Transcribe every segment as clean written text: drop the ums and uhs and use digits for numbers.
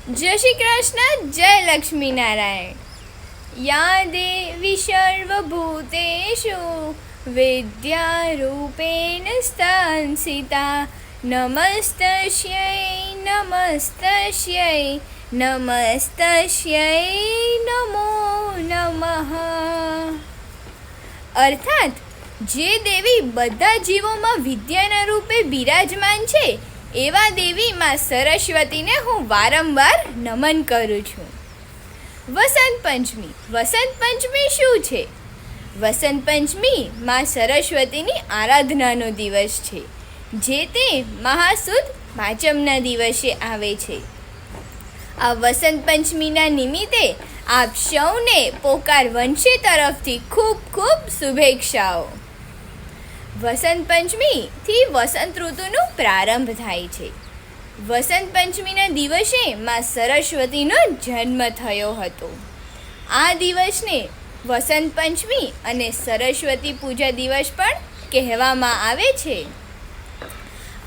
જય શ્રી કૃષ્ણ, જય લક્ષ્મી નારાયણ. યા દેવી સર્વભૂતેષુ વિદ્યારૂપેણ સ્થાંસિતા નમસ્તસ્યૈ નમસ્તસ્યૈ નમસ્તસ્યૈ નમો નમઃ. અર્થાત જે દેવી બધા જીવોમાં વિદ્યાના રૂપે બિરાજમાન છે એવા દેવી માં સરસ્વતીને હું વારંવાર નમન કરું છું. વસંત પંચમી શું છે? વસંત પંચમી માં સરસ્વતીની આરાધનાનો દિવસ છે, જે તે મહાસુદ પાંચમના દિવસે આવે છે. આ વસંત પંચમીના નિમિત્તે આપ સૌને પોકાર વંશી તરફથી ખૂબ ખૂબ શુભેચ્છાઓ. વસંત પંચમીથી વસંત ઋતુનો પ્રારંભ થાય છે. વસંત પંચમીના દિવસે માં સરસ્વતીનો જન્મ થયો હતો. આ દિવસને વસંત પંચમી અને સરસ્વતી પૂજા દિવસ પણ કહેવામાં આવે છે.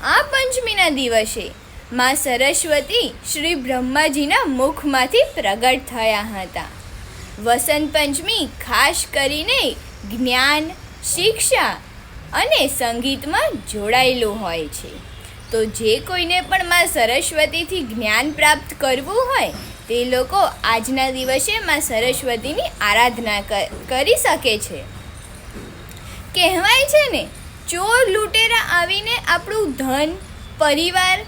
આ પંચમીના દિવસે માં સરસ્વતી શ્રી બ્રહ્માજીના મુખમાંથી પ્રગટ થયા હતા. વસંત પંચમી ખાસ કરીને જ્ઞાન, શિક્ષા અને સંગીતમાં જોડાયેલું હોય છે. તો જે કોઈને પણ માં સરસ્વતીથી જ્ઞાન પ્રાપ્ત કરવું હોય તે લોકો આજના દિવસે માં સરસ્વતીની આરાધના કરી શકે છે. કહેવાય છે ને, ચોર લૂંટેરા આવીને આપણું ધન, પરિવાર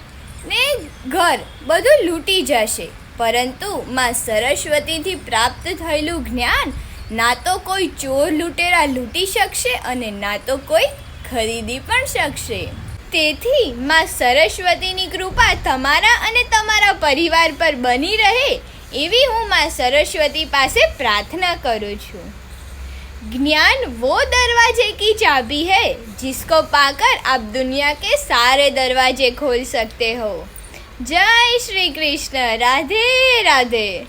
ને ઘર બધું લૂંટી જશે, પરંતુ માં સરસ્વતીથી પ્રાપ્ત થયેલું જ્ઞાન ના તો કોઈ ચોર લૂંટેરા લૂંટી શકશે અને ના તો કોઈ ખરીદી પણ શકશે. તેથી માં સરસ્વતીની કૃપા તમારા અને તમારા પરિવાર પર બની રહે એવી હું માં સરસ્વતી પાસે પ્રાર્થના કરું છું. ज्ञान वो दरवाजे की चाबी है जिसको पाकर आप दुनिया के सारे दरवाजे खोल सकते हो. जय श्री कृष्ण. राधे राधे.